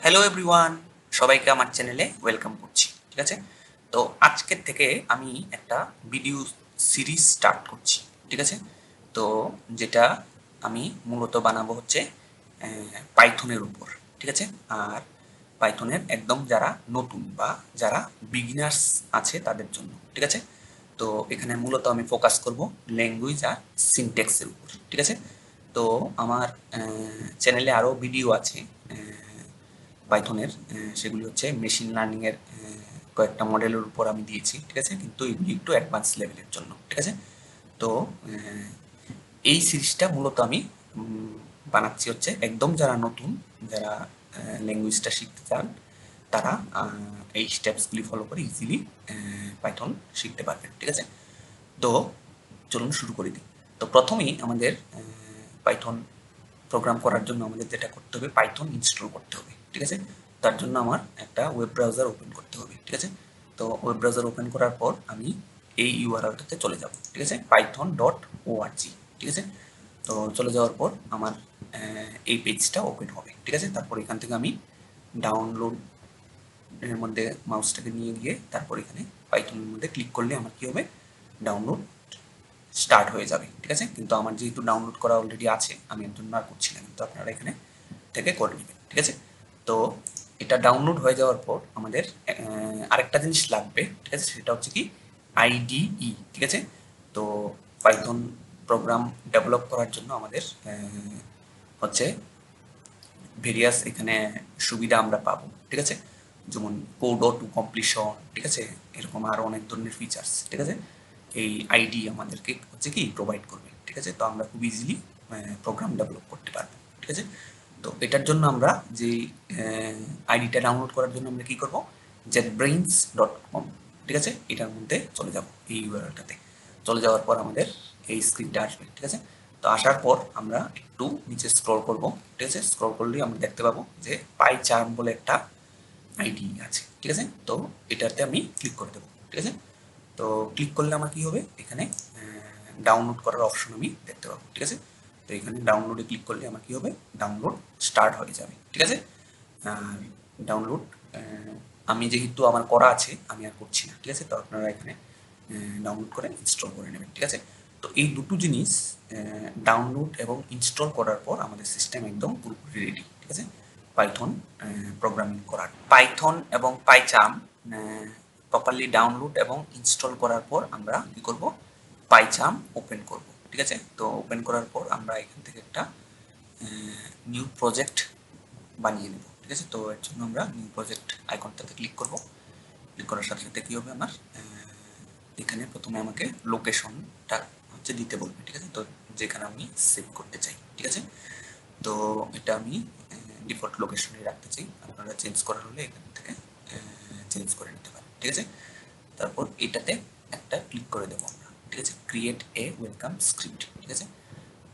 Hello everyone, সবাইকে আমার চ্যানেলে ওয়েলকাম করছি। ঠিক আছে, তো আজকের থেকে আমি একটা ভিডিও সিরিজ স্টার্ট করছি। ঠিক আছে, তো যেটা আমি মূলত বানাবো হচ্ছে পাইথনের উপর। ঠিক আছে, আর পাইথনের একদম যারা নতুন বা যারা বিগিনার্স আছে তাদের জন্য। ঠিক আছে, তো এখানে মূলত আমি ফোকাস করব ল্যাঙ্গুয়েজ আর সিনট্যাক্সের উপর। ঠিক আছে, তো আমার চ্যানেলে আরও ভিডিও আছে পাইথনের, সেগুলি হচ্ছে মেশিন লার্নিং এর কয়েকটা মডেলের উপর আমি দিয়েছি। ঠিক আছে, কিন্তু এগুলি একটু অ্যাডভান্স লেভেলের জন্য। ঠিক আছে, তো এই সিরিজটা মূলত আমি বানাচ্ছি হচ্ছে একদম যারা নতুন, যারা ল্যাঙ্গুয়েজটা শিখতে চান, তারা এই স্টেপসগুলি ফলো করে ইজিলি পাইথন শিখতে পারবেন। ঠিক আছে, তো চলুন শুরু করে দিই। তো প্রথমেই আমাদের পাইথন প্রোগ্রাম করার জন্য আমাদের যেটা করতে হবে, পাইথন ইনস্টল করতে হবে। ঠিক আছে, তার জন্য আমার একটা ওয়েব ব্রাউজার ওপেন করতে হবে। ঠিক আছে, তো ওয়েব ব্রাউজার ওপেন করার পর আমি এই ইউআরএলটাতে চলে যাব। ঠিক আছে, python.org। ঠিক আছে, তো চলে যাওয়ার পর আমার এই পেজটা ওপেন হবে। ঠিক আছে, তারপর এখান থেকে আমি ডাউনলোড এর মধ্যে মাউসটাকে নিয়ে গিয়ে তারপর এখানে পাইথনের মধ্যে ক্লিক করলে আমার কি হবে, ডাউনলোড স্টার্ট হয়ে যাবে। ঠিক আছে, কিন্তু আমার যেহেতু ডাউনলোড করা অলরেডি আছে, আমি এর জন্য আর করছি না, কিন্তু আপনারা এখানে থেকে করে নেবেন। ঠিক আছে, তো এটা ডাউনলোড হয়ে যাওয়ার পর আমাদের আরেকটা জিনিস লাগবে। ঠিক আছে, সেটা হচ্ছে কি আইডিই। ঠিক আছে, তো পাইথন প্রোগ্রাম ডেভেলপ করার জন্য আমাদের হচ্ছে ভেরিয়াস এখানে সুবিধা আমরা পাবো। ঠিক আছে, যেমন কোড টু কমপ্লিশন। ঠিক আছে, এরকম আরো অনেক ধরনের ফিচার্স। ঠিক আছে, এই আইডি আমাদেরকে হচ্ছে কি প্রোভাইড করবে। ঠিক আছে, তো আমরা খুব ইজিলি প্রোগ্রাম ডেভেলপ করতে পারবো। ঠিক আছে, তো এটার জন্য আমরা যে আইডিটা ডাউনলোড করার জন্য আমরা কি করব, jetbrains.com। ঠিক আছে, এটার মধ্যে চলে যাব, এই ইউআরএলটাতে চলে যাওয়ার পর আমাদের এই স্ক্রিনটা আসবে। ঠিক আছে, তো আসার পর আমরা একটু নিচে স্ক্রল করব। ঠিক আছে, স্ক্রল করলেই আমরা দেখতে পাবো যে পাই চার্ম বলে একটা আইডি আছে। ঠিক আছে, তো এটাতে আমি ক্লিক করে দেবো। ঠিক আছে, তো ক্লিক করলে আমার কি হবে, এখানে ডাউনলোড করার অপশন আমি দেখতে পাবো। ঠিক আছে, তো এখানে ডাউনলোডে ক্লিক করলে আমার কি হবে, ডাউনলোড স্টার্ট হয়ে যাবে। ঠিক আছে, আর ডাউনলোড আমি যেহেতু আমার করা আছে, আমি আর করছি না। ঠিক আছে, তো আপনারা এখানে ডাউনলোড করে ইনস্টল করে নেবেন। ঠিক আছে, তো এই দুটো জিনিস ডাউনলোড এবং ইনস্টল করার পর আমাদের সিস্টেম একদম পুরোপুরি রেডি। ঠিক আছে, পাইথন প্রোগ্রামিং করার। পাইথন এবং পাইচার্ম প্রপারলি ডাউনলোড এবং ইনস্টল করার পর আমরা কি করব, পাইচার্ম ওপেন করব। ঠিক আছে, তো ওপেন করার পর আমরা এখান থেকে একটা নিউ প্রজেক্ট বানিয়ে নেব। ঠিক আছে, তো এর জন্য আমরা নিউ প্রজেক্ট আইকনটাতে ক্লিক করব। ক্লিক করার সাথে সাথে কি হবে, আমার এখানে প্রথমে আমাকে লোকেশনটা হচ্ছে দিতে বলবে। ঠিক আছে, তো যেখানে আমি সেভ করতে চাই। ঠিক আছে, তো এটা আমি ডিফল্ট লোকেশনে রাখতে চাই, আপনারা চেঞ্জ করার হলে এখান থেকে চেঞ্জ করে নিতে পারেন। ঠিক আছে, তারপর এটাতে একটা ক্লিক করে দেবো আমরা। ঠিক আছে, ক্রিয়েট এ ওয়েলকাম স্ক্রিপ্ট। ঠিক আছে,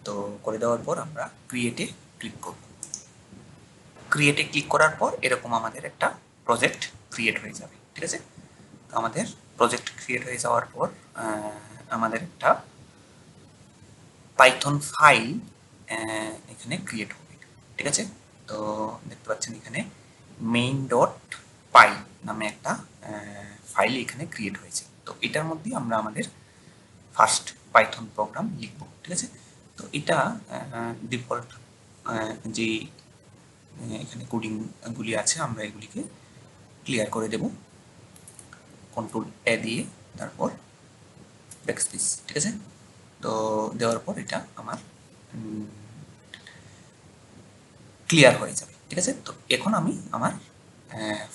তো করে দেওয়ার পর আমরা ক্রিয়েটে ক্লিক করব। ক্রিয়েটে ক্লিক করার পর এরকম আমাদের একটা প্রজেক্ট ক্রিয়েট হয়ে যাবে। ঠিক আছে, তো আমাদের প্রজেক্ট ক্রিয়েট হয়ে যাওয়ার পর আমাদের একটা পাইথন ফাইল এখানে ক্রিয়েট হবে। ঠিক আছে, তো দেখতে পাচ্ছেন এখানে মেইন ডট পাই নামে একটা ফাইল এখানে ক্রিয়েট হয়েছে। তো এটার মধ্যে আমরা আমাদের ফার্স্ট পাইথন প্রোগ্রাম লিখব। ঠিক আছে, তো এটা ডিফল্ট যে এখানে কোডিংগুলি আছে আমরা এগুলিকে ক্লিয়ার করে দেব কন্ট্রোল এ দিয়ে, তারপর ব্যাকস্পেস। ঠিক আছে, তো দেওয়ার পর এটা আমার ক্লিয়ার হয়ে যাবে। ঠিক আছে, তো এখন আমি আমার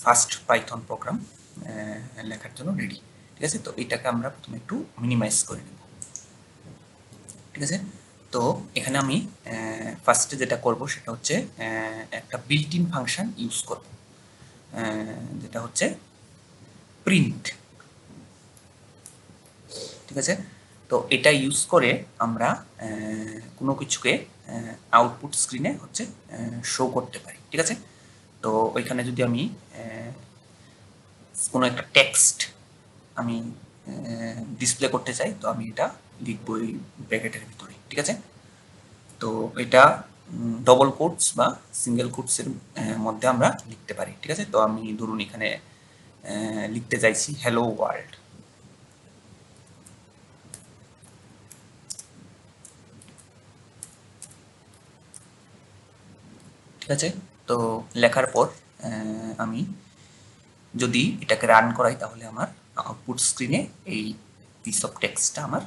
ফার্স্ট পাইথন প্রোগ্রাম লেখার জন্য রেডি। ঠিক আছে, তো এটাকে আমরা প্রথমে একটু মিনিমাইজ করে নেব। ঠিক আছে, তো এখানে আমি ফার্স্টে যেটা করব সেটা হচ্ছে একটা বিল্ট ইন ফাংশন ইউজ করব, যেটা হচ্ছে প্রিন্ট। ঠিক আছে, তো এটা ইউজ করে আমরা কোনো কিছুকে আউটপুট স্ক্রিনে হচ্ছে শো করতে পারি। ঠিক আছে, তো ওইখানে যদি আমি কোনো একটা টেক্সট আমি ডিসপ্লে করতে চাই, তো আমি এটা লিখবো এই ব্র্যাকেটের ভিতরে। ঠিক আছে, তো এটা ডবল কোটস বা সিঙ্গেল কোটসের মধ্যে আমরা লিখতে পারি। ঠিক আছে, তো আমি ধরুন এখানে লিখতে চাইছি হ্যালো ওয়ার্ল্ড। ঠিক আছে, তো লেখার পর আমি যদি এটাকে রান করাই তাহলে আমার আউটপুট স্ক্রিনে এই পিস অফ টেক্সটটা আমার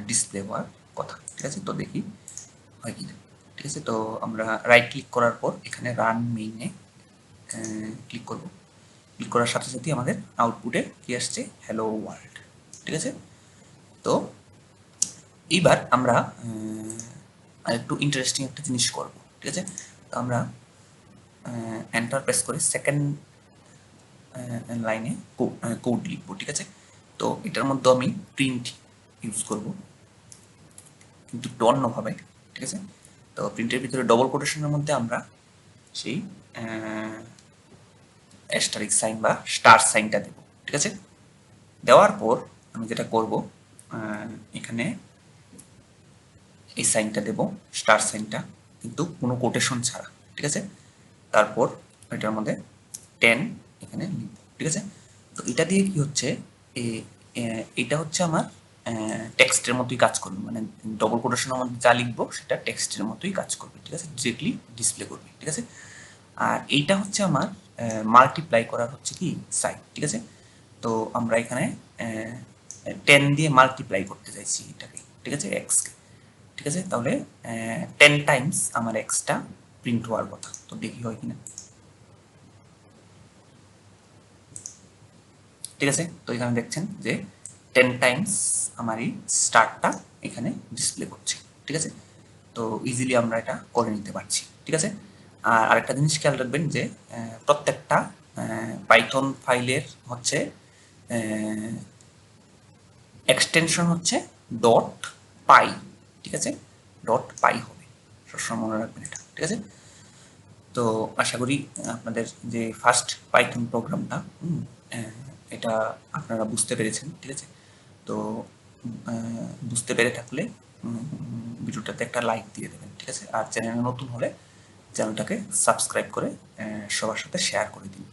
ডিসপ্লে হওয়ার কথা। ঠিক আছে, তো দেখি হয় কি না। ঠিক আছে, তো আমরা রাইট ক্লিক করার পর এখানে রান মেইনে ক্লিক করব। ক্লিক করার সাথে সাথেই আমাদের আউটপুটে কি আসছে, হ্যালো ওয়ার্ল্ড। ঠিক আছে, তো এইবার আমরা একটু ইন্টারেস্টিং একটা জিনিস করব। ঠিক আছে, তো আমরা এন্টার প্রেস করে সেকেন্ড লাইনে কোড লিখবো। ঠিক আছে, তো এটার মধ্যে আমি প্রিন্ট ইউজ করব, কিন্তু একটু অন্যভাবে। ঠিক আছে, তো প্রিন্টের ভিতরে ডবল কোটেশনের মধ্যে আমরা সেই অ্যাস্টারিক সাইন বা স্টার সাইনটা দেব। ঠিক আছে, দেওয়ার পর আমি যেটা করব, এখানে এই সাইনটা দেব, স্টার সাইনটা, কিন্তু কোনো কোটেশন ছাড়া। ঠিক আছে, তারপর এটার মধ্যে 10 এখানে লিখব। ঠিক আছে, তো এটা দিয়ে কি হচ্ছে, এটা হচ্ছে আমার টেক্সটের মতোই কাজ করবে, মানে ডবল কোটেশনের মধ্যে যা লিখবো সেটা টেক্সটের মতোই কাজ করবে। ঠিক আছে, ডিরেক্টলি ডিসপ্লে করবে। ঠিক আছে, আর এইটা হচ্ছে আমার মাল্টিপ্লাই করার হচ্ছে কি সাইন। ঠিক আছে, তো আমরা এখানে 10 দিয়ে মাল্টিপ্লাই করতে চাইছি এটাকে। ঠিক আছে, এক্সকে। ঠিক আছে, তাহলে 10 টাইমস আমার এক্সটা প্রিন্ট হওয়ার কথা, তো দেখি হয় কিনা। ঠিক আছে, তো এখানে দেখছেন যে 10 টাইমস আমার এই স্টারটা এখানে ডিসপ্লে করছে। ঠিক আছে, তো ইজিলি আমরা এটা করে নিতে পারছি। ঠিক আছে, আর আরেকটা জিনিস খেয়াল রাখবেন যে প্রত্যেকটা পাইথন ফাইলের হচ্ছে এক্সটেনশন হচ্ছে ডট পাই। ঠিক আছে, ডট পাই হবে, সবসময় মনে রাখবেন এটা। ঠিক আছে, তো আশা করি আপনাদের যে ফার্স্ট পাইথন প্রোগ্রামটা এটা আপনারা বুঝতে পেরেছেন। ঠিক আছে, তো বুঝতে পেরে থাকলে ভিডিওটাতে একটা লাইক দিয়ে দেবেন। ঠিক আছে, আর চ্যানেলে নতুন হলে চ্যানেলটাকে সাবস্ক্রাইব করে সবার সাথে শেয়ার করে দিন।